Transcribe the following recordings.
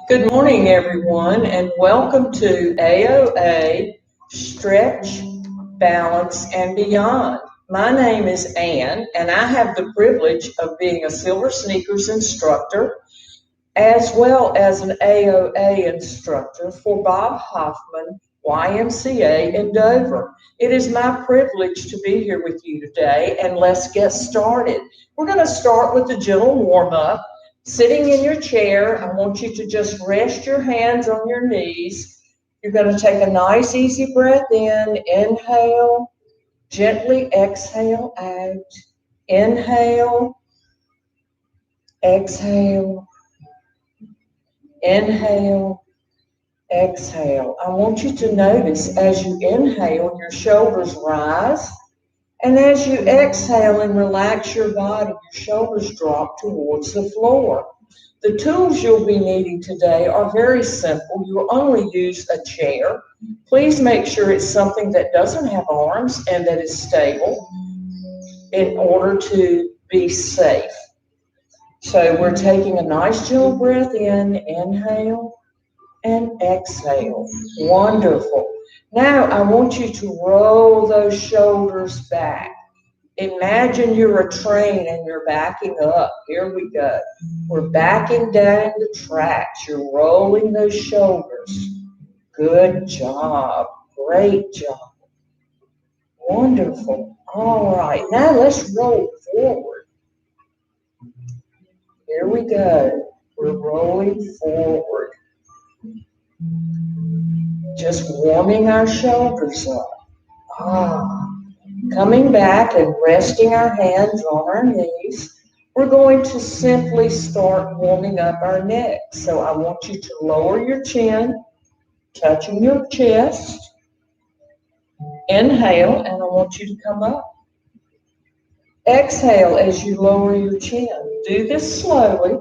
Good morning, everyone, and welcome to AOA Stretch, Balance, and Beyond. My name is Ann, and I have the privilege of being a Silver Sneakers instructor as well as an AOA instructor for Bob Hoffman YMCA in Dover. It is my privilege to be here with you today, and let's get started. We're going to start with a gentle warm-up. Sitting in your chair, I want you to just rest your hands on your knees. You're going to take a nice, easy breath in. Inhale, gently exhale out. Inhale, exhale, inhale, exhale. I want you to notice as you inhale, your shoulders rise. And as you exhale and relax your body, your shoulders drop towards the floor. The tools you'll be needing today are very simple. You'll only use a chair. Please make sure it's something that doesn't have arms and that is stable in order to be safe. So we're taking a nice gentle breath in, inhale and exhale. Wonderful. Now I want you to roll those shoulders back. Imagine you're a train and you're backing up. Here we go. We're backing down the tracks. You're rolling those shoulders. Good job. Great job. Wonderful. All right. Now let's roll forward. Here we go. We're rolling forward. Just warming our shoulders up. Coming back and resting our hands on our knees, we're going to simply start warming up our neck. So I want you to lower your chin, touching your chest. Inhale, and I want you to come up. Exhale as you lower your chin. Do this slowly.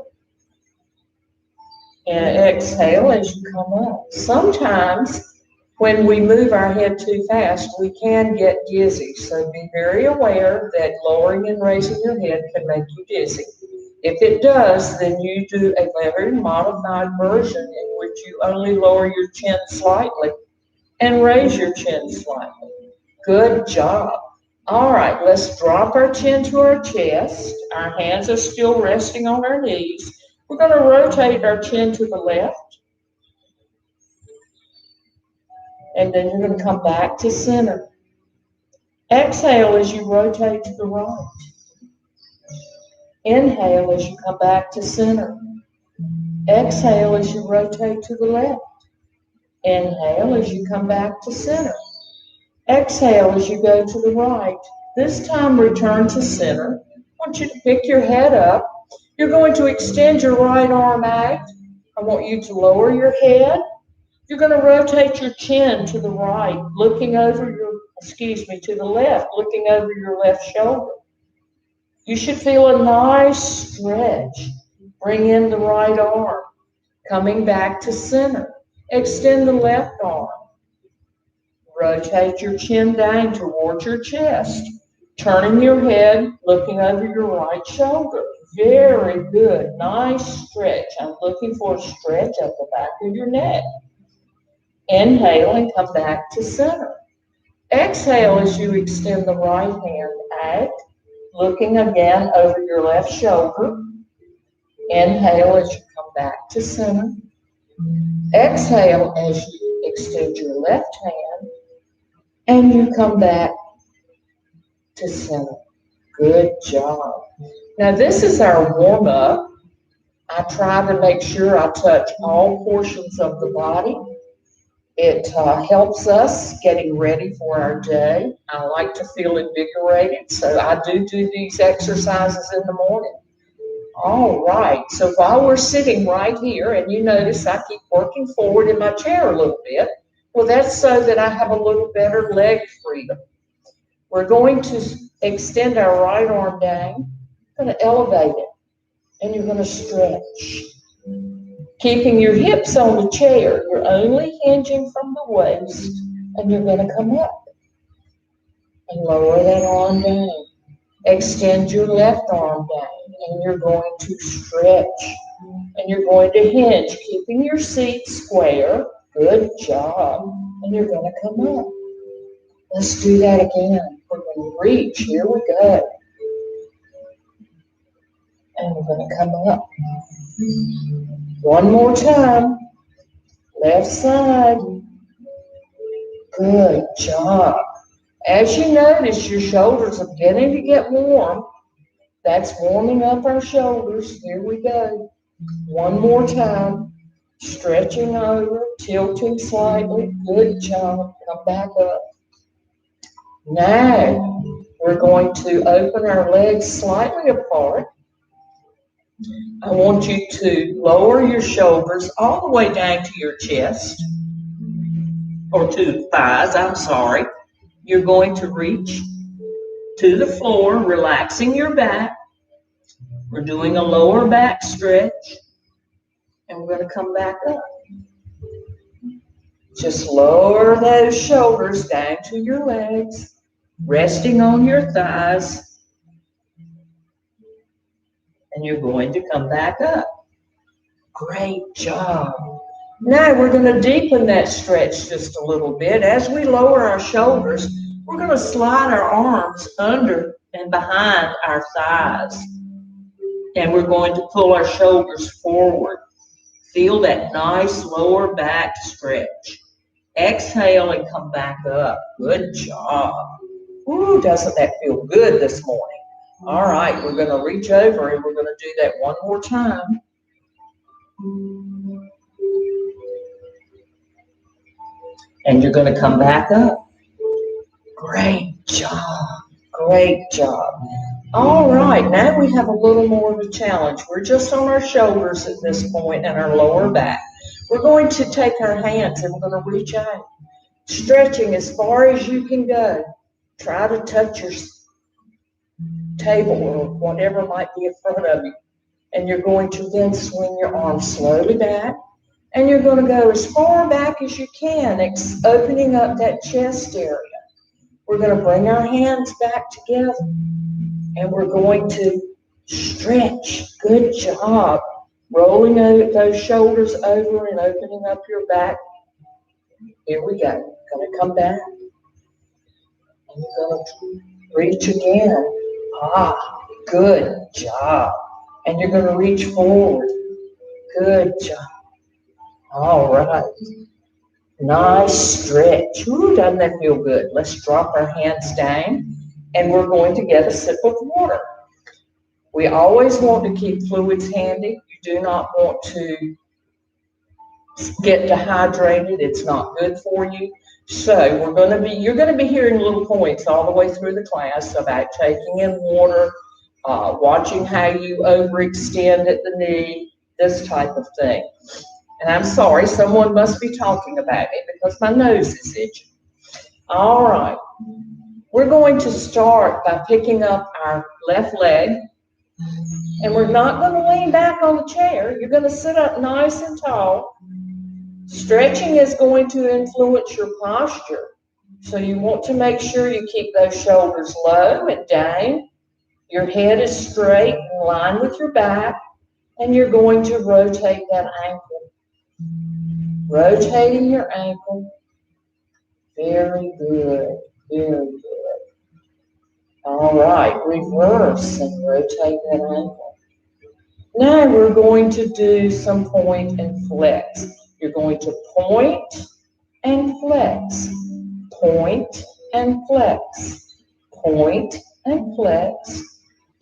And exhale as you come up. Sometimes when we move our head too fast, we can get dizzy. So be very aware that lowering and raising your head can make you dizzy. If it does, then you do a very modified version in which you only lower your chin slightly and raise your chin slightly. Good job. All right, let's drop our chin to our chest. Our hands are still resting on our knees. We're going to rotate our chin to the left. And then you're going to come back to center. Exhale as you rotate to the right. Inhale as you come back to center. Exhale as you rotate to the left. Inhale as you come back to center. Exhale as you go to the right. This time return to center. I want you to pick your head up. You're going to extend your right arm out. I want you to lower your head. You're going to rotate your chin to the right, looking over to the left, looking over your left shoulder. You should feel a nice stretch. Bring in the right arm, coming back to center. Extend the left arm. Rotate your chin down towards your chest, turning your head, looking over your right shoulder. Very good. Nice stretch. I'm looking for a stretch at the back of your neck. Inhale and come back to center. Exhale as you extend the right hand out, looking again over your left shoulder. Inhale as you come back to center. Exhale as you extend your left hand, and you come back to center. Good job. Now this is our warm-up. I try to make sure I touch all portions of the body. It helps us getting ready for our day. I like to feel invigorated, so I do these exercises in the morning. All right, so while we're sitting right here, and you notice I keep working forward in my chair a little bit, well, that's so that I have a little better leg freedom. We're going to extend our right arm down, going to elevate it, and you're going to stretch. Keeping your hips on the chair, you're only hinging from the waist, and you're going to come up and lower that arm down. Extend your left arm down. and you're going to stretch. And you're going to hinge, keeping your seat square. Good job. And you're going to come up. Let's do that again. We're going to reach. Here we go. And we're going to come up. One more time. Left side. Good job. As you notice, your shoulders are beginning to get warm. That's warming up our shoulders. Here we go. One more time. Stretching over, tilting slightly. Good job. Come back up. Now, we're going to open our legs slightly apart. I want you to lower your shoulders all the way down to your chest, or to the thighs, I'm sorry. You're going to reach to the floor, relaxing your back. We're doing a lower back stretch, and we're going to come back up. Just lower those shoulders down to your legs, resting on your thighs. And you're going to come back up. Great job. Now we're going to deepen that stretch just a little bit. As we lower our shoulders, we're going to slide our arms under and behind our thighs. And we're going to pull our shoulders forward. Feel that nice lower back stretch. Exhale and come back up. Good job. Ooh, doesn't that feel good this morning? All right, we're going to reach over and we're going to do that one more time. And you're going to come back up. Great job. Great job. All right, now we have a little more of a challenge. We're just on our shoulders at this point and our lower back. We're going to take our hands and we're going to reach out, stretching as far as you can go. Try to touch your table or whatever might be in front of you. And you're going to then swing your arms slowly back. And you're going to go as far back as you can, opening up that chest area. We're going to bring our hands back together. And we're going to stretch. Good job. Rolling those shoulders over and opening up your back. Here we go. Going to come back. And you're going to reach again. Good job. And you're going to reach forward. Good job. All right. Nice stretch. Ooh, doesn't that feel good? Let's drop our hands down, and we're going to get a sip of water. We always want to keep fluids handy. You do not want to get dehydrated. It's not good for you. So you're going to be hearing little points all the way through the class about taking in water, watching how you overextend at the knee, this type of thing. And I'm sorry, someone must be talking about me because my nose is itching. All right. We're going to start by picking up our left leg. And we're not going to lean back on the chair. You're going to sit up nice and tall. Stretching is going to influence your posture. So you want to make sure you keep those shoulders low and down. Your head is straight in line with your back. And you're going to rotate that ankle. Rotating your ankle. Very good. Very good. All right. Reverse and rotate that ankle. Now we're going to do some point and flex. You're going to point and flex. Point and flex. Point and flex.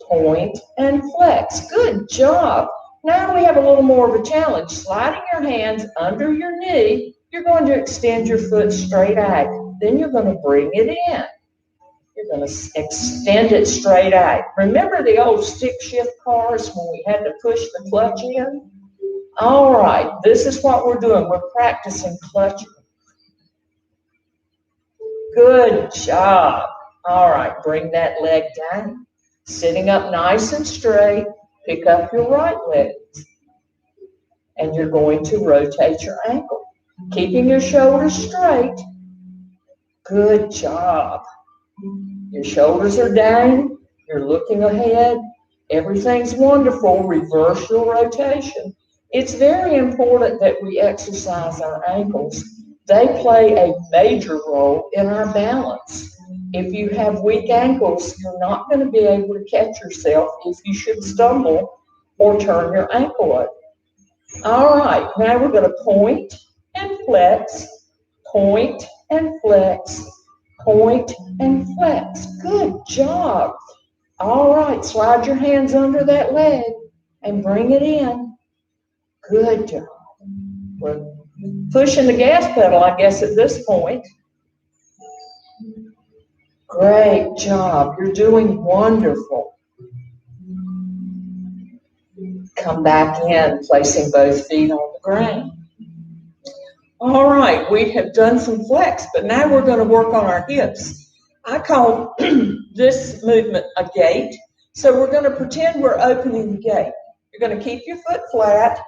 Point and flex. Good job. Now we have a little more of a challenge. Sliding your hands under your knee, you're going to extend your foot straight out. Then you're going to bring it in. You're going to extend it straight out. Remember the old stick shift cars when we had to push the clutch in? All right, this is what we're doing. We're practicing clutching. Good job. All right, bring that leg down. Sitting up nice and straight. Pick up your right leg, and you're going to rotate your ankle, keeping your shoulders straight. Good job. Your shoulders are down. You're looking ahead. Everything's wonderful. Reverse your rotation. It's very important that we exercise our ankles. They play a major role in our balance. If you have weak ankles, you're not going to be able to catch yourself if you should stumble or turn your ankle over. All right, now we're going to point and flex, point and flex, point and flex. Good job. All right, slide your hands under that leg and bring it in. Good job. We're pushing the gas pedal, I guess, at this point. Great job. You're doing wonderful. Come back in, placing both feet on the ground. All right, we have done some flex, but now we're going to work on our hips. I call this movement a gate. So we're going to pretend we're opening the gate. You're going to keep your foot flat,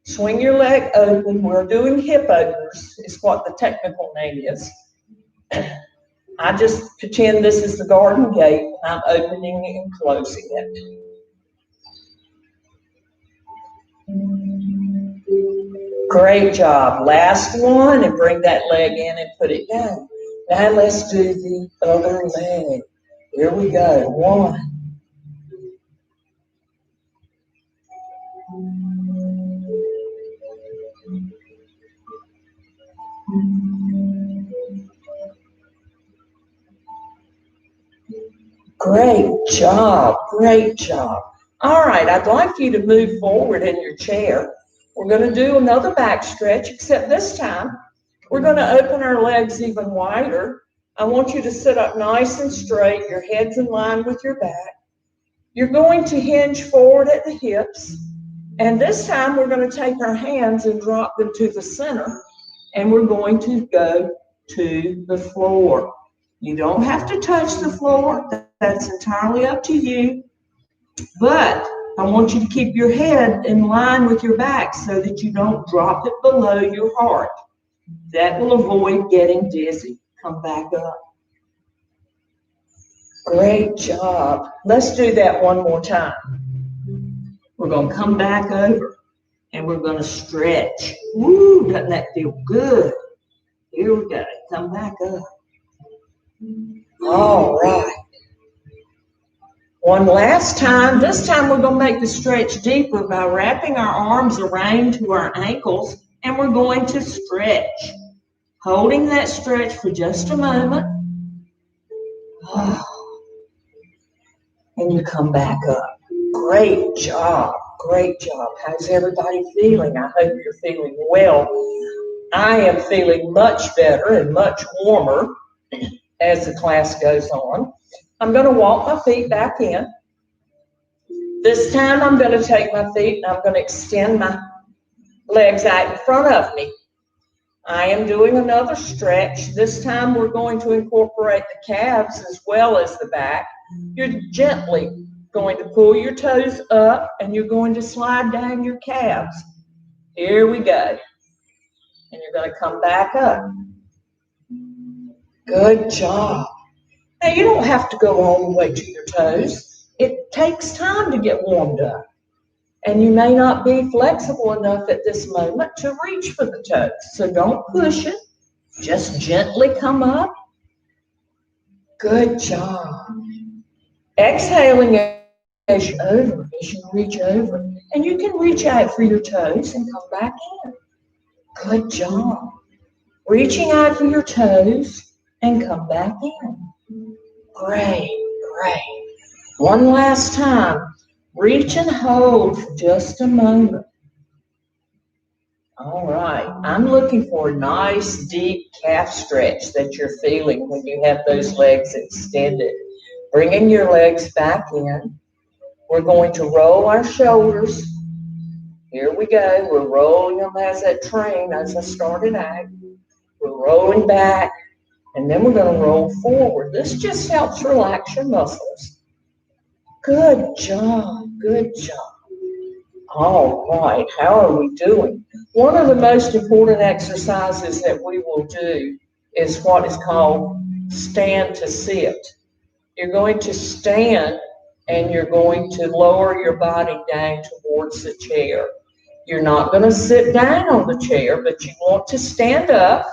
swing your leg open. We're doing hip openers, is what the technical name is. I just pretend this is the garden gate, and I'm opening and closing it. Great job. Last one, and bring that leg in and put it down. Now let's do the other leg. Here we go. One. Great job. Great job. All right, I'd like you to move forward in your chair. We're going to do another back stretch, except this time we're going to open our legs even wider. I want you to sit up nice and straight. Your head's in line with your back. You're going to hinge forward at the hips. And this time we're going to take our hands and drop them to the center. And we're going to go to the floor. You don't have to touch the floor. That's entirely up to you. But I want you to keep your head in line with your back so that you don't drop it below your heart. That will avoid getting dizzy. Come back up. Great job. Let's do that one more time. We're going to come back over and we're going to stretch. Woo, doesn't that feel good? Here we go. Come back up. All right. One last time. This time we're going to make the stretch deeper by wrapping our arms around to our ankles, and we're going to stretch. Holding that stretch for just a moment. And you come back up. Great job. Great job. How's everybody feeling? I hope you're feeling well. I am feeling much better and much warmer as the class goes on. I'm going to walk my feet back in. This time I'm going to take my feet and I'm going to extend my legs out in front of me. I am doing another stretch. This time we're going to incorporate the calves as well as the back. You're gently going to pull your toes up and you're going to slide down your calves. Here we go. And you're going to come back up. Good job. Now, you don't have to go all the way to your toes. It takes time to get warmed up. And you may not be flexible enough at this moment to reach for the toes. So don't push it. Just gently come up. Good job. Exhaling as you reach over. And you can reach out for your toes and come back in. Good job. Reaching out for your toes and come back in. Great, great. One last time. Reach and hold for just a moment. All right. I'm looking for a nice, deep calf stretch that you're feeling when you have those legs extended. Bringing your legs back in. We're going to roll our shoulders. Here we go. We're rolling them as that train, as I started out. We're rolling back, and then we're going to roll forward. This just helps relax your muscles. Good job. Good job. All right. How are we doing? One of the most important exercises that we will do is what is called stand to sit. You're going to stand and you're going to lower your body down towards the chair. You're not going to sit down on the chair, but you want to stand up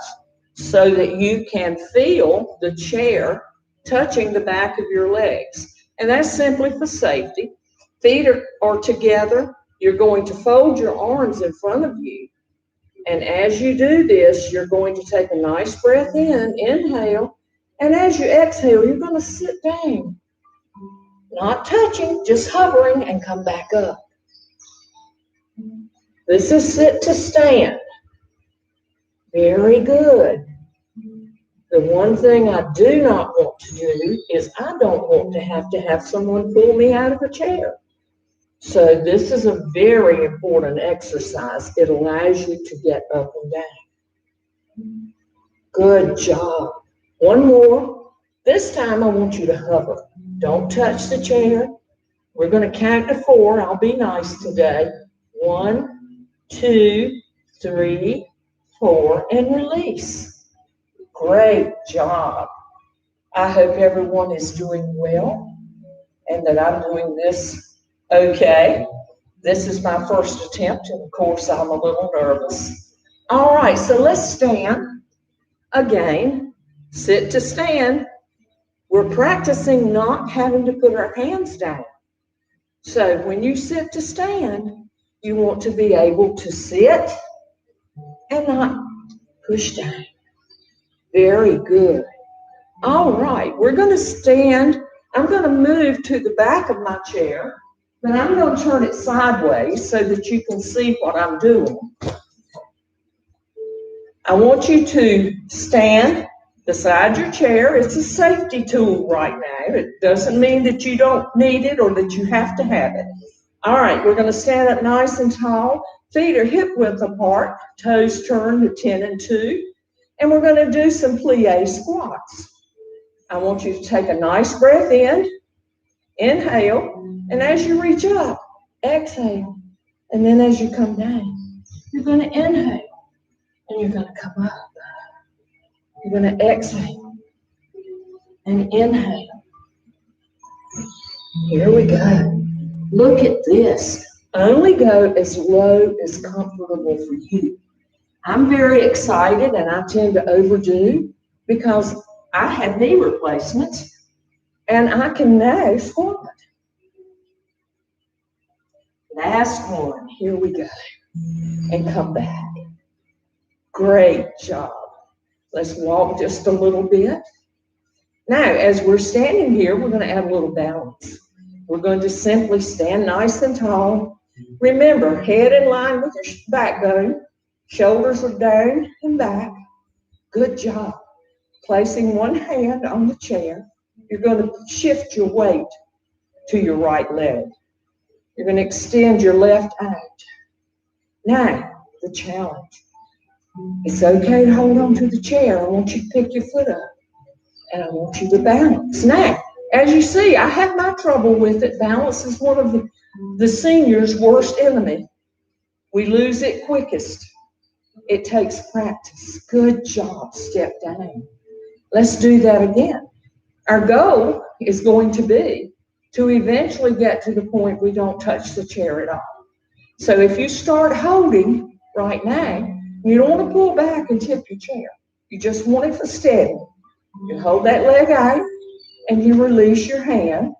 so that you can feel the chair touching the back of your legs. And that's simply for safety. Feet are together. You're going to fold your arms in front of you. And as you do this, you're going to take a nice breath in, inhale. And as you exhale, you're going to sit down. Not touching, just hovering, and come back up. This is sit to stand. Very good. The one thing I do not want to do is I don't want to have someone pull me out of a chair. So this is a very important exercise. It allows you to get up and down. Good job. One more. This time I want you to hover. Don't touch the chair. We're going to count to 4. I'll be nice today. 1, 2, 3, 4, and release. Great job. I hope everyone is doing well and that I'm doing this okay. This is my first attempt, and of course I'm a little nervous. All right, so let's stand again. Sit to stand. We're practicing not having to put our hands down. So when you sit to stand, you want to be able to sit and not push down. Very good. All right, we're going to stand. I'm going to move to the back of my chair, but I'm going to turn it sideways so that you can see what I'm doing. I want you to stand beside your chair. It's a safety tool right now. It doesn't mean that you don't need it or that you have to have it. All right, we're going to stand up nice and tall. Feet are hip width apart, toes turned to 10 and 2. And we're going to do some plie squats. I want you to take a nice breath in, inhale, and as you reach up, exhale. And then as you come down, you're going to inhale, and you're going to come up. You're going to exhale and inhale. Here we go. Look at this. Only go as low as comfortable for you. I'm very excited, and I tend to overdo because I had knee replacements, and I can now squat. Last one. Here we go. And come back. Great job. Let's walk just a little bit. Now, as we're standing here, we're going to add a little balance. We're going to simply stand nice and tall. Remember, head in line with your backbone. Shoulders are down and back. Good job. Placing one hand on the chair, you're going to shift your weight to your right leg. You're going to extend your left out. Now, the challenge. It's okay to hold on to the chair. I want you to pick your foot up, and I want you to balance. Now, as you see, I have my trouble with it. Balance is one of the seniors' worst enemy. We lose it quickest. It takes practice. Good job. Step down. Let's do that again. Our goal is going to be to eventually get to the point we don't touch the chair at all. So if you start holding right now, you don't want to pull back and tip your chair. You just want it for steady. You hold that leg out and you release your hand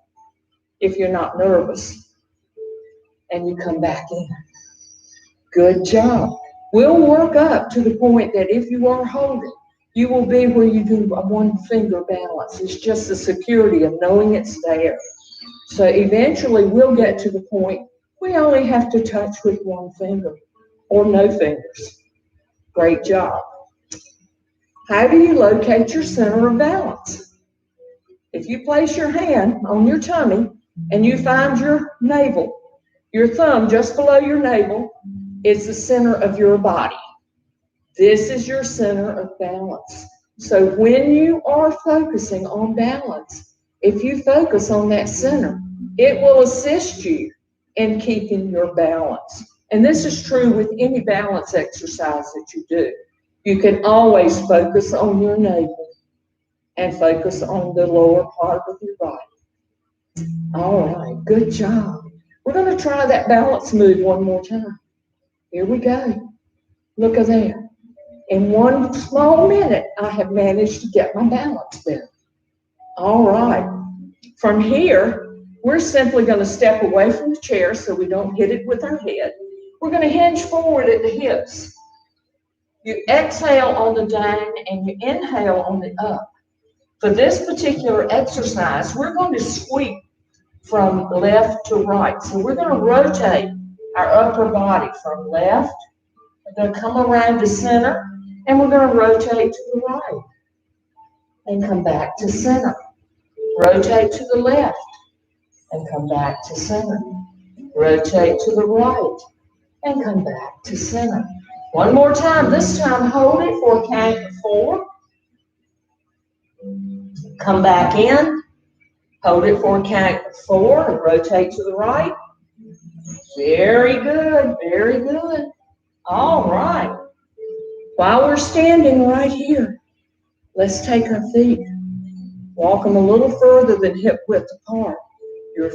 if you're not nervous. And you come back in. Good job. We'll work up to the point that if you are holding, you will be where you do a one-finger balance. It's just the security of knowing it's there. So eventually we'll get to the point we only have to touch with one finger or no fingers. Great job. How do you locate your center of balance? If you place your hand on your tummy and you find your navel, your thumb just below your navel is the center of your body. This is your center of balance. So when you are focusing on balance, if you focus on that center, it will assist you in keeping your balance. And this is true with any balance exercise that you do. You can always focus on your navel and focus on the lower part of your body. All right, good job. We're going to try that balance move one more time. Here we go. Look at that. In one small minute, I have managed to get my balance there. All right. From here, we're simply going to step away from the chair so we don't hit it with our head. We're going to hinge forward at the hips. You exhale on the down and you inhale on the up. For this particular exercise, we're going to sweep from left to right. So we're going to rotate our upper body from left. We're going to come around the center, and we're going to rotate to the right and come back to center. Rotate to the left and come back to center. Rotate to the right and come back to center. One more time. This time, hold it for a count of 4. Come back in. Hold it for a count of 4 and rotate to the right. Very good, very good. All right. While we're standing right here, let's take our feet. Walk them a little further than hip width apart. Your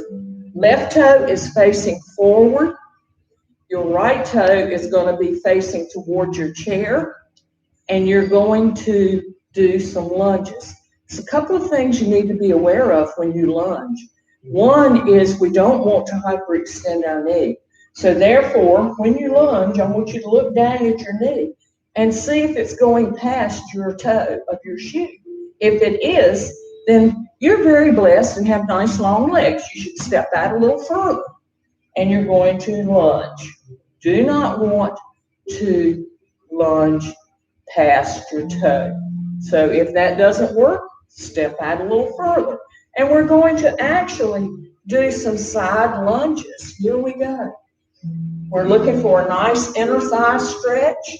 left toe is facing forward. Your right toe is going to be facing towards your chair. And you're going to do some lunges. There's a couple of things you need to be aware of when you lunge. One is we don't want to hyperextend our knee. So therefore, when you lunge, I want you to look down at your knee and see if it's going past your toe of your shoe. If it is, then you're very blessed and have nice long legs. You should step out a little further and you're going to lunge. Do not want to lunge past your toe. So if that doesn't work, step out a little further. And we're going to actually do some side lunges. Here we go. We're looking for a nice inner thigh stretch.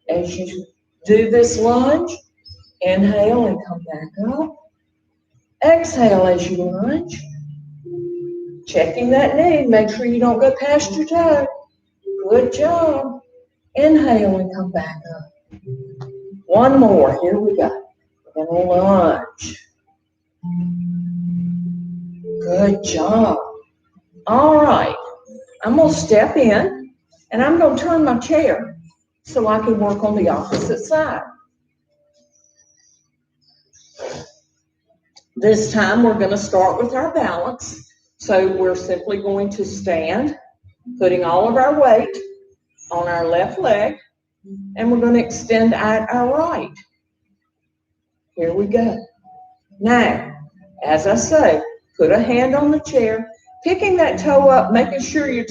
As you do this lunge, inhale and come back up. Exhale as you lunge. Checking that knee. Make sure you don't go past your toe. Good job. Inhale and come back up. One more. Here we go. We're going to lunge. Good job. All right. I'm going to step in, and I'm going to turn my chair so I can work on the opposite side. This time, we're going to start with our balance. So we're simply going to stand, putting all of our weight on our left leg, and we're going to extend out our right. Here we go. Now, as I say, put a hand on the chair, picking that toe up, making sure your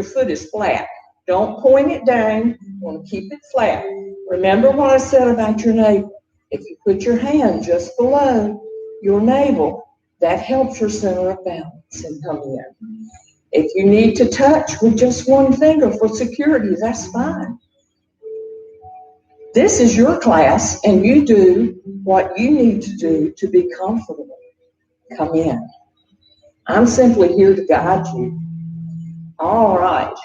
foot is flat. Don't point it down. You want to keep it flat. Remember what I said about your navel. If you put your hand just below your navel, that helps your center of balance and come in. If you need to touch with just one finger for security, that's fine. This is your class, and you do what you need to do to be comfortable. Come in. I'm simply here to guide you. All right.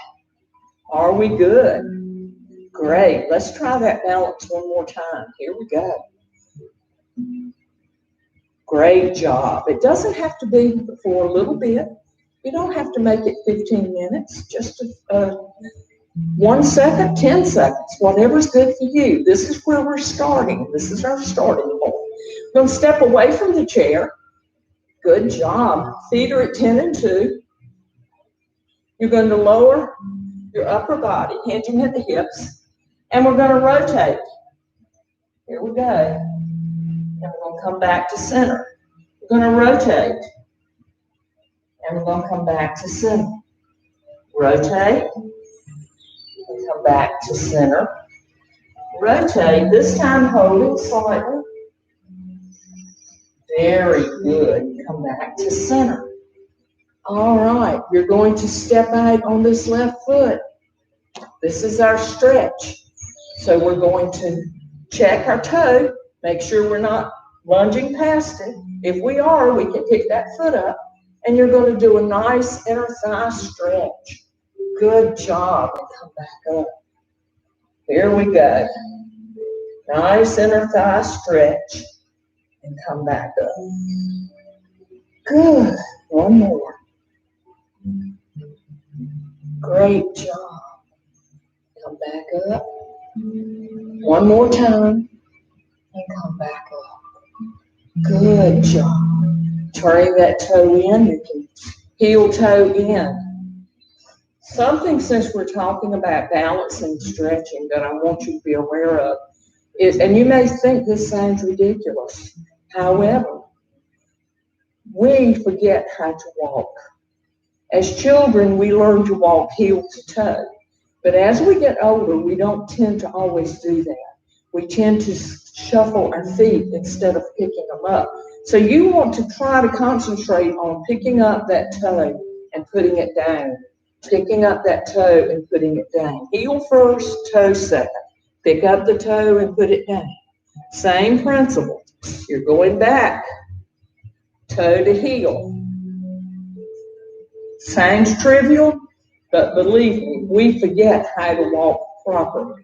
Are we good? Great. Let's try that balance one more time. Here we go. Great job. It doesn't have to be for a little bit. You don't have to make it 15 minutes. Just 1 second, 10 seconds, whatever's good for you. This is where we're starting. This is our starting point. We're going to step away from the chair. Good job. Feet are at 10 and 2. You're going to lower your upper body, hinging at the hips, and we're going to rotate. Here we go. And we're going to come back to center. We're going to rotate. And we're going to come back to center. Rotate. And come back to center. Rotate. This time hold it slightly. Very good. Come back to center. All right. You're going to step out on this left foot. This is our stretch. So we're going to check our toe. Make sure we're not lunging past it. If we are, we can pick that foot up. And you're going to do a nice inner thigh stretch. Good job. And come back up. Here we go. Nice inner thigh stretch. And come back up. Good. One more. Great job. Come back up. One more time. And come back up. Good job. Turning that toe in. You can heel toe in. Something, since we're talking about balance and stretching, that I want you to be aware of is, and you may think this sounds ridiculous, however, we forget how to walk. As children, we learn to walk heel to toe. But as we get older, we don't tend to always do that. We tend to shuffle our feet instead of picking them up. So you want to try to concentrate on picking up that toe and putting it down. Picking up that toe and putting it down. Heel first, toe second. Pick up the toe and put it down. Same principle. You're going back, toe to heel. Sounds trivial, but believe me, we forget how to walk properly.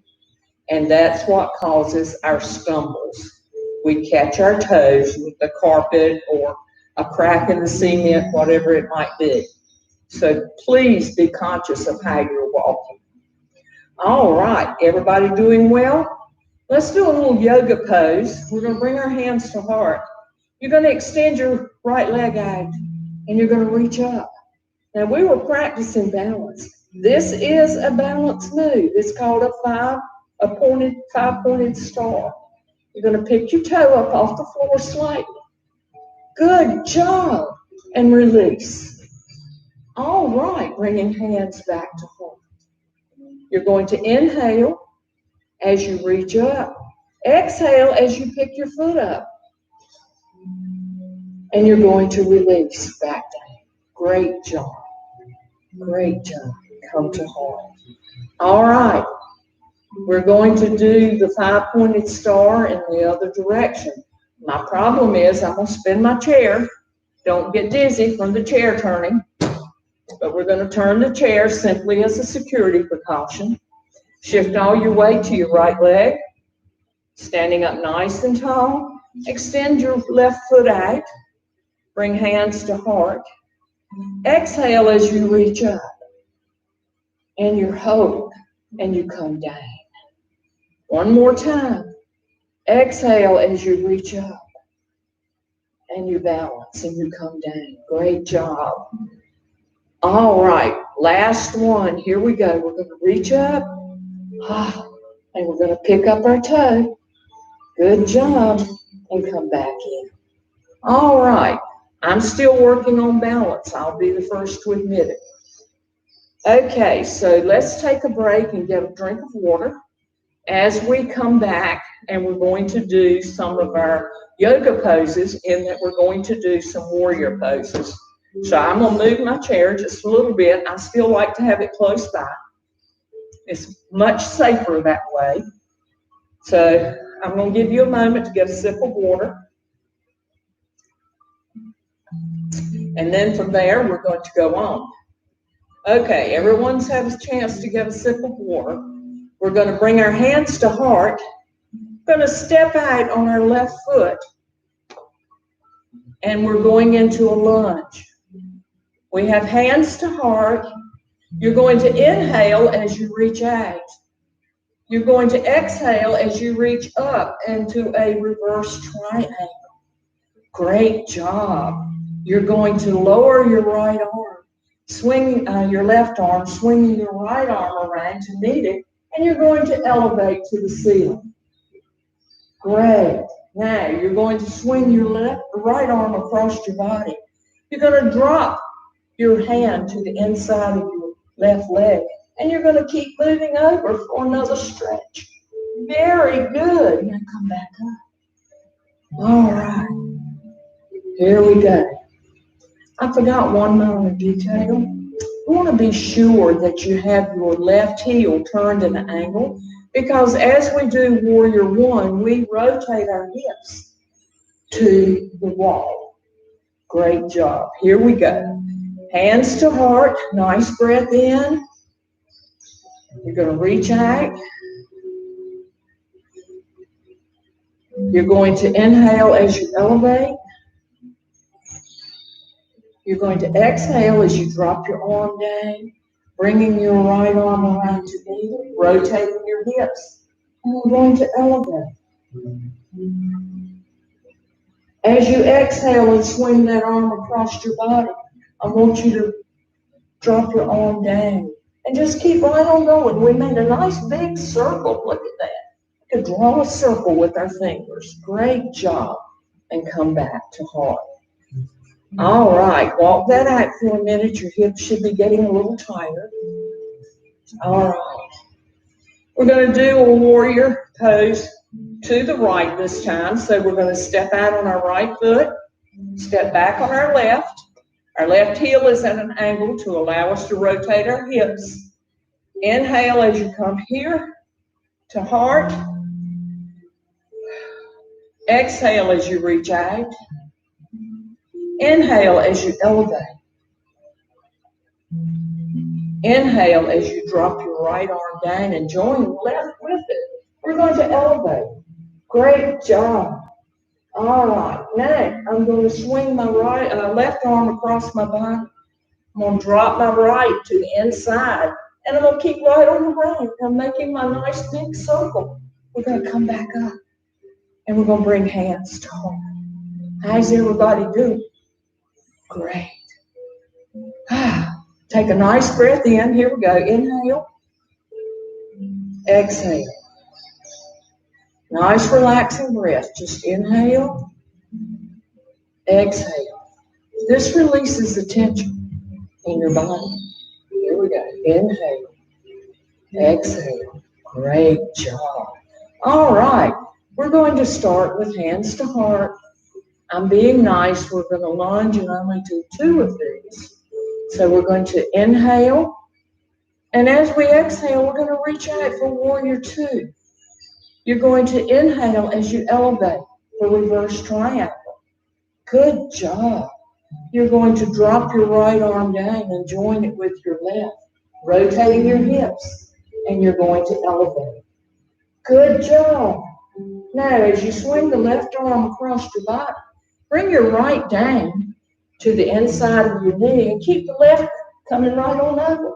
And that's what causes our stumbles. We catch our toes with the carpet or a crack in the cement, whatever it might be. So please be conscious of how you're walking. All right, everybody doing well? Let's do a little yoga pose. We're going to bring our hands to heart. You're going to extend your right leg out, and you're going to reach up. Now, we were practicing balance. This is a balance move. It's called a five-pointed star. You're going to pick your toe up off the floor slightly. Good job. And release. All right, bringing hands back to heart. You're going to inhale as you reach up. Exhale as you pick your foot up. And you're going to release back down. Great job. Great job. Come to heart. All right. We're going to do the five-pointed star in the other direction. My problem is I'm going to spin my chair. Don't get dizzy from the chair turning. But we're going to turn the chair simply as a security precaution. Shift all your weight to your right leg. Standing up nice and tall. Extend your left foot out. Bring hands to heart. Exhale as you reach up. And you hold and you come down. One more time. Exhale as you reach up. And you balance and you come down. Great job. All right, last one. Here we go. We're going to reach up. And we're going to pick up our toe. Good job. And come back in. All right. I'm still working on balance. I'll be the first to admit it. Okay, so let's take a break and get a drink of water. As we come back, and we're going to do some of our yoga poses, in that we're going to do some warrior poses. So I'm going to move my chair just a little bit. I still like to have it close by. It's much safer that way. So I'm going to give you a moment to get a sip of water. And then from there, we're going to go on. Okay, everyone's had a chance to get a sip of water. We're going to bring our hands to heart. We're going to step out on our left foot. And we're going into a lunge. We have hands to heart. You're going to inhale as you reach out. You're going to exhale as you reach up into a reverse triangle. Great job. You're going to lower your right arm, swing your left arm, swinging your right arm around to meet it, and you're going to elevate to the ceiling. Great. Now you're going to swing your right arm across your body. You're going to drop your hand to the inside of your left leg, and you're going to keep moving over for another stretch. Very good. Now come back up. All right. Here we go. I forgot one minor detail. You want to be sure that you have your left heel turned in an angle, because as we do Warrior One, we rotate our hips to the wall. Great job. Here we go. Hands to heart. Nice breath in. You're going to reach out. You're going to inhale as you elevate. You're going to exhale as you drop your arm down, bringing your right arm around to knee, rotating your hips. And we're going to elevate. As you exhale and swing that arm across your body, I want you to drop your arm down and just keep right on going. We made a nice big circle. Look at that. We could draw a circle with our fingers. Great job. And come back to heart. All right. Walk that out for a minute. Your hips should be getting a little tighter. All right. We're going to do a warrior pose to the right this time. So we're going to step out on our right foot, step back on our left. Our left heel is at an angle to allow us to rotate our hips. Inhale as you come here to heart. Exhale as you reach out. Inhale as you elevate. Inhale as you drop your right arm down and join the left with it. We're going to elevate. Great job. All right. Now I'm going to swing my left arm across my body. I'm going to drop my right to the inside. And I'm going to keep right on the right. I'm making my nice big circle. We're going to come back up. And we're going to bring hands to heart. How's everybody doing? Great. Take a nice breath in. Here we go. Inhale. Exhale. Nice relaxing breath. Just inhale. Exhale. This releases the tension in your body. Here we go. Inhale. Exhale. Great job. All right. We're going to start with hands to heart. I'm being nice. We're going to lunge and only do 2 of these. So we're going to inhale. And as we exhale, we're going to reach out for warrior 2. You're going to inhale as you elevate for reverse triangle. Good job. You're going to drop your right arm down and join it with your left, rotating your hips, and you're going to elevate. Good job. Now, as you swing the left arm across your body, bring your right down to the inside of your knee and keep the left coming right on over.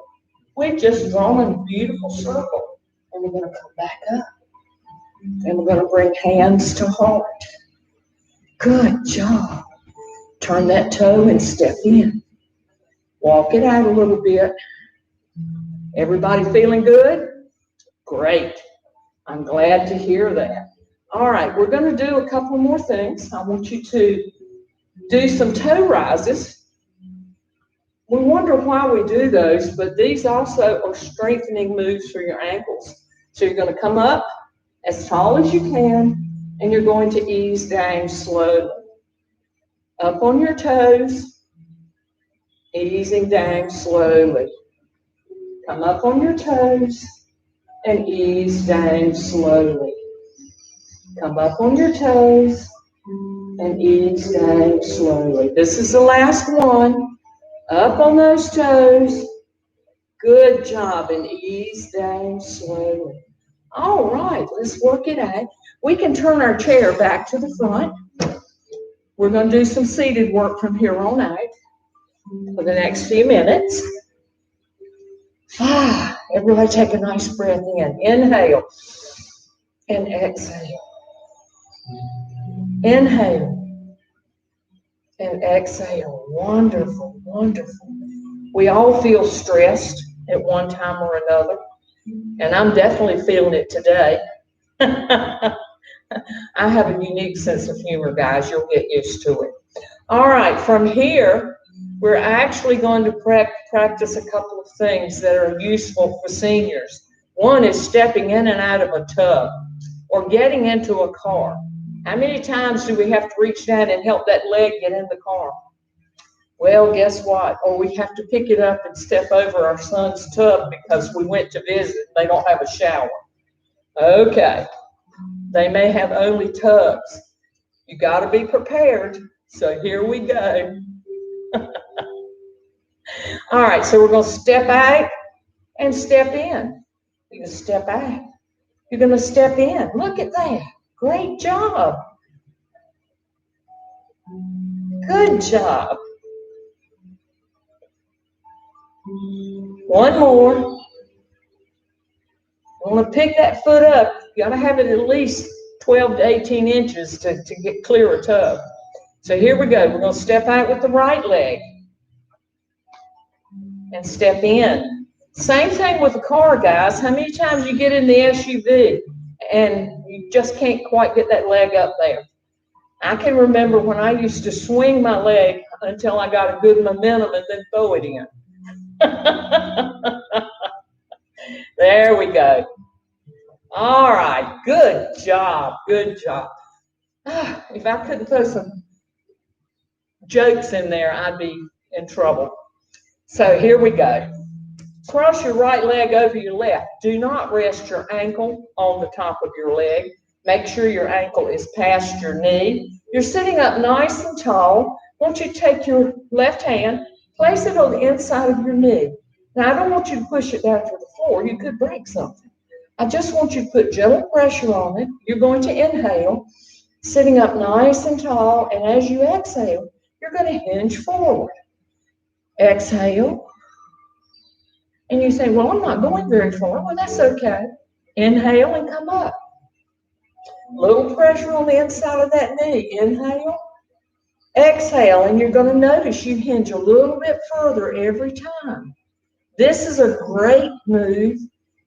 We've just drawn a beautiful circle, and we're going to come back up. And we're going to bring hands to heart. Good job. Turn that toe and step in. Walk it out a little bit. Everybody feeling good? Great. I'm glad to hear that. All right, we're going to do a couple more things. I want you to do some toe rises. We wonder why we do those, but these also are strengthening moves for your ankles. So you're going to come up as tall as you can, and you're going to ease down slowly. Up on your toes, easing down slowly. Come up on your toes and ease down slowly. Come up on your toes and ease down slowly. This is the last one. Up on those toes. Good job, and ease down slowly. All right, let's work it out. We can turn our chair back to the front. We're going to do some seated work from here on out for the next few minutes. Everybody take a nice breath in. Inhale and exhale. Inhale and exhale. Wonderful, wonderful. We all feel stressed at one time or another, and I'm definitely feeling it today. I have a unique sense of humor, guys. You'll get used to it. All right, from here, we're actually going to practice a couple of things that are useful for seniors. One is stepping in and out of a tub or getting into a car. How many times do we have to reach down and help that leg get in the car? Well, guess what? Or we have to pick it up and step over our son's tub because we went to visit. They don't have a shower. Okay. They may have only tubs. You got to be prepared. So here we go. All right, so we're going to step out and step in. You're going to step out. You're going to step in. Look at that. Great job. Good job. One more. You want to pick that foot up. You got to have it at least 12 to 18 inches to get clear a tub. So here we go. We're going to step out with the right leg and step in. Same thing with the car, guys. How many times you get in the SUV and you just can't quite get that leg up there? I can remember when I used to swing my leg until I got a good momentum and then throw it in. There we go. All right, good job, good job. If I couldn't throw some jokes in there, I'd be in trouble. So here we go. Cross your right leg over your left. Do not rest your ankle on the top of your leg. Make sure your ankle is past your knee. You're sitting up nice and tall. I want you to take your left hand, place it on the inside of your knee. Now, I don't want you to push it down to the floor. You could break something. I just want you to put gentle pressure on it. You're going to inhale, sitting up nice and tall, and as you exhale, you're going to hinge forward. Exhale. And you say, well, I'm not going very far. Well, that's okay. Inhale and come up. Little pressure on the inside of that knee. Inhale. Exhale, and you're going to notice you hinge a little bit further every time. This is a great move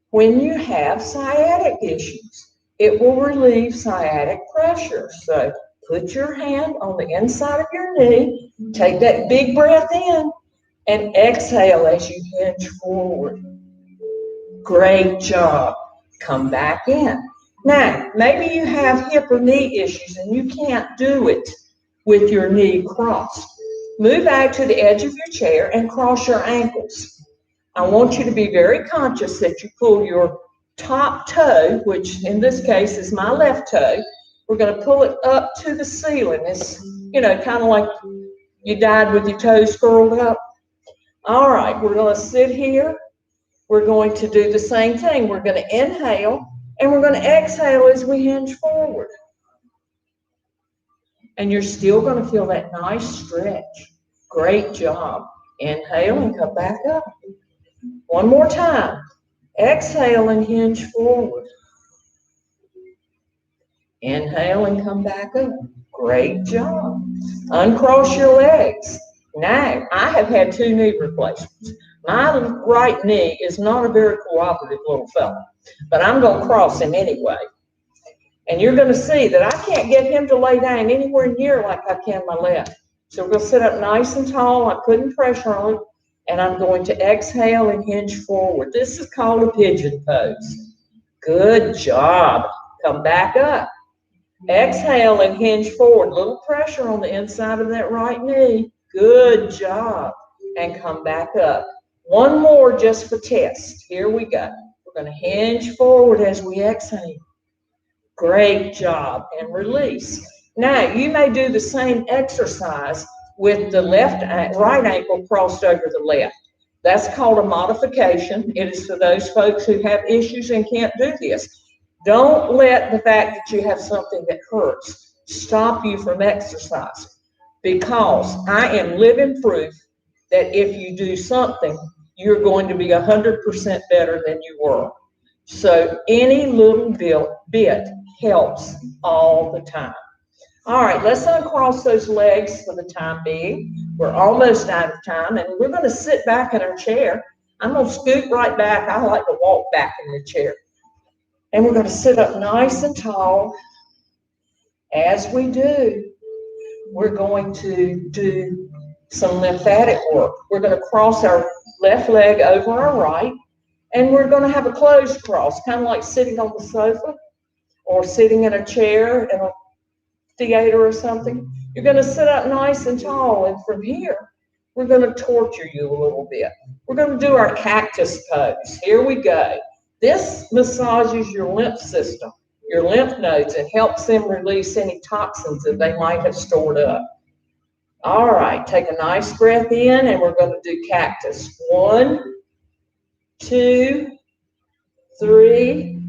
when you have sciatic issues. It will relieve sciatic pressure. So put your hand on the inside of your knee. Take that big breath in. And exhale as you hinge forward. Great job. Come back in. Now, maybe you have hip or knee issues and you can't do it with your knee crossed. Move out to the edge of your chair and cross your ankles. I want you to be very conscious that you pull your top toe, which in this case is my left toe. We're going to pull it up to the ceiling. It's, kind of like you died with your toes curled up. All right, we're going to sit here. We're going to do the same thing. We're going to inhale, and we're going to exhale as we hinge forward. And you're still going to feel that nice stretch. Great job. Inhale and come back up. One more time. Exhale and hinge forward. Inhale and come back up. Great job. Uncross your legs. Now, I have had 2 knee replacements. My right knee is not a very cooperative little fella, but I'm going to cross him anyway. And you're going to see that I can't get him to lay down anywhere near like I can my left. So we're going to sit up nice and tall. I'm putting pressure on him, and I'm going to exhale and hinge forward. This is called a pigeon pose. Good job. Come back up. Exhale and hinge forward. Little pressure on the inside of that right knee. Good job. And come back up. One more just for test. Here we go. We're going to hinge forward as we exhale. Great job. And release. Now, you may do the same exercise with the right ankle crossed over the left. That's called a modification. It is for those folks who have issues and can't do this. Don't let the fact that you have something that hurts stop you from exercising, because I am living proof that if you do something, you're going to be 100% better than you were. So any little bit helps all the time. All right, let's uncross those legs for the time being. We're almost out of time, and we're going to sit back in our chair. I'm going to scoot right back. I like to walk back in the chair. And we're going to sit up nice and tall. As we do, we're going to do some lymphatic work. We're going to cross our left leg over our right, and we're going to have a closed cross, kind of like sitting on the sofa or sitting in a chair in a theater or something. You're going to sit up nice and tall, and from here, we're going to torture you a little bit. We're going to do our cactus pose. Here we go. This massages your lymph system, your lymph nodes, and helps them release any toxins that they might have stored up. All right, take a nice breath in, and we're going to do cactus. 1, 2, 3,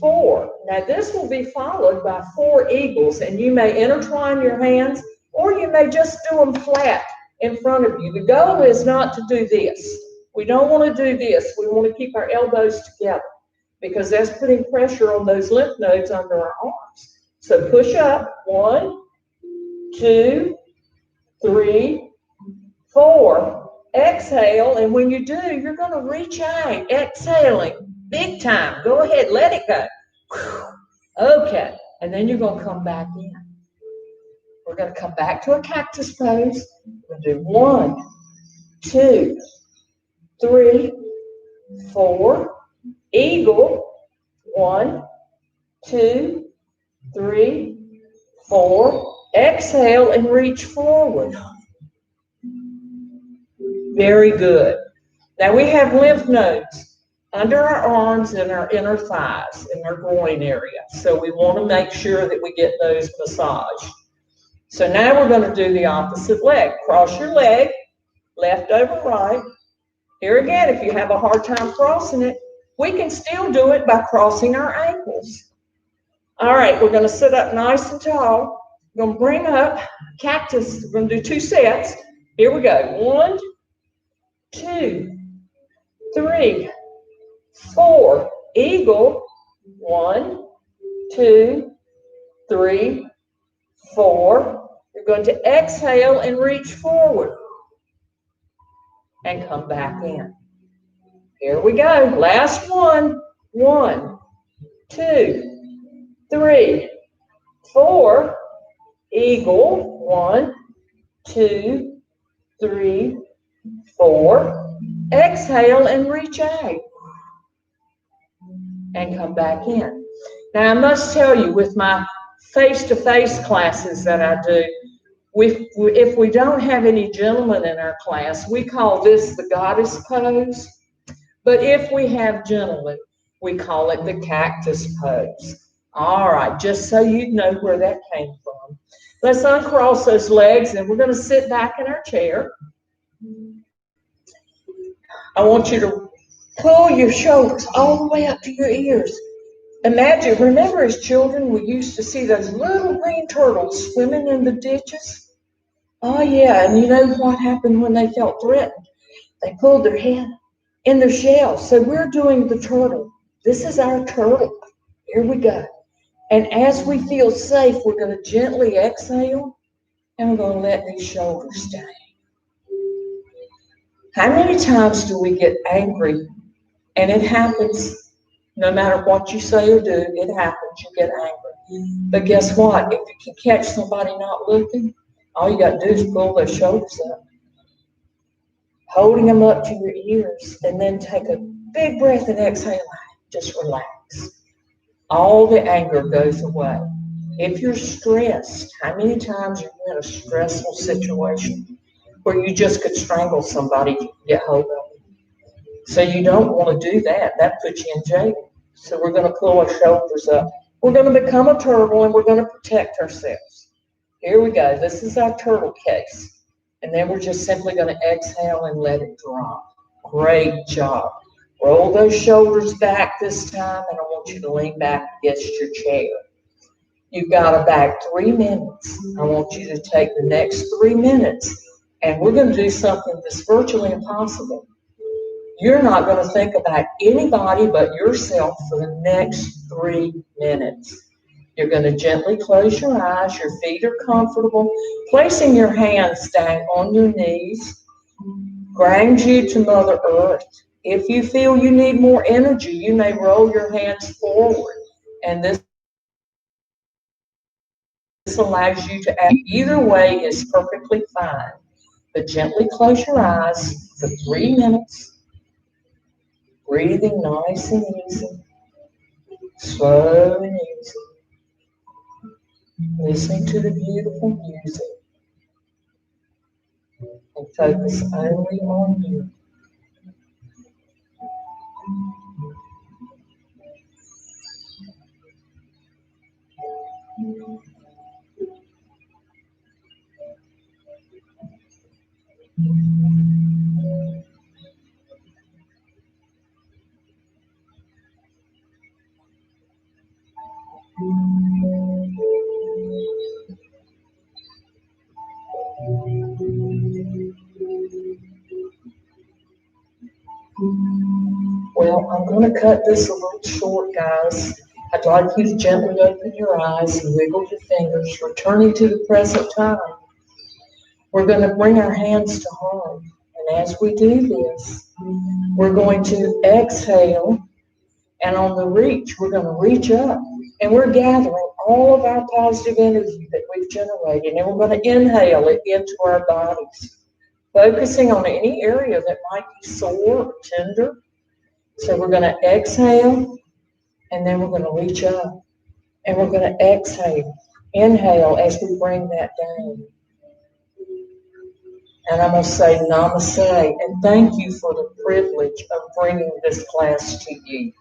4. Now this will be followed by 4 eagles, and you may intertwine your hands, or you may just do them flat in front of you. The goal is not to do this. We don't want to do this. We want to keep our elbows together because that's putting pressure on those lymph nodes under our arms. So push up, 1, 2, 3, 4. Exhale, and when you do, you're going to reach out, exhaling, big time. Go ahead, let it go. Okay, and then you're going to come back in. We're going to come back to a cactus pose. We're going to do 1, 2, 3, 4. Eagle, 1, 2, 3, 4. Exhale and reach forward. Very good. Now we have lymph nodes under our arms and our inner thighs and our groin area. So we want to make sure that we get those massaged. So now we're going to do the opposite leg. Cross your leg, left over right. Here again, if you have a hard time crossing it, we can still do it by crossing our ankles. All right, we're going to sit up nice and tall. We're going to bring up cactus. We're going to do 2 sets. Here we go. 1, 2, 3, 4. Eagle. 1, 2, 3, 4. You're going to exhale and reach forward and come back in. Here we go. Last one. 1, 2, 3, 4. Eagle. 1, 2, 3, 4. Exhale and reach out and come back in. Now I must tell you, with my face-to-face classes that I do, if we don't have any gentlemen in our class, we call this the goddess pose. But if we have gentlemen, we call it the cactus pose. All right, just so you know where that came from. Let's uncross those legs, and we're going to sit back in our chair. I want you to pull your shoulders all the way up to your ears. Imagine, remember as children, we used to see those little green turtles swimming in the ditches? Oh, yeah, and you know what happened when they felt threatened? They pulled their head in their shell. So we're doing the turtle. This is our turtle. Here we go. And as we feel safe, we're going to gently exhale, and we're going to let these shoulders down. How many times do we get angry? And it happens. No matter what you say or do, it happens. You get angry. But guess what? If you can catch somebody not looking, all you got to do is pull their shoulders up, holding them up to your ears, and then take a big breath and exhale. Just relax. All the anger goes away. If you're stressed, how many times are you in a stressful situation where you just could strangle somebody if you can get hold of them? So you don't want to do that. That puts you in jail. So we're going to pull our shoulders up. We're going to become a turtle, and we're going to protect ourselves. Here we go. This is our turtle case. And then we're just simply going to exhale and let it drop. Great job. Roll those shoulders back this time, and I want you to lean back against your chair. You've got about 3 minutes. I want you to take the next 3 minutes, and we're going to do something that's virtually impossible. You're not going to think about anybody but yourself for the next 3 minutes. You're going to gently close your eyes. Your feet are comfortable. Placing your hands down on your knees grounds you to Mother Earth. If you feel you need more energy, you may roll your hands forward, and this allows you to act. Either way is perfectly fine. But gently close your eyes for 3 minutes, breathing nice and easy, slow and easy, listening to the beautiful music, and focus only on you. going to cut this a little short, guys. I'd like you to gently open your eyes and wiggle your fingers, returning to the present time. We're going to bring our hands to heart. And as we do this, we're going to exhale. And on the reach, we're going to reach up. And we're gathering all of our positive energy that we've generated. And we're going to inhale it into our bodies, focusing on any area that might be sore or tender. So we're going to exhale, and then we're going to reach up. And we're going to exhale, inhale as we bring that down. And I'm going to say namaste, and thank you for the privilege of bringing this class to you.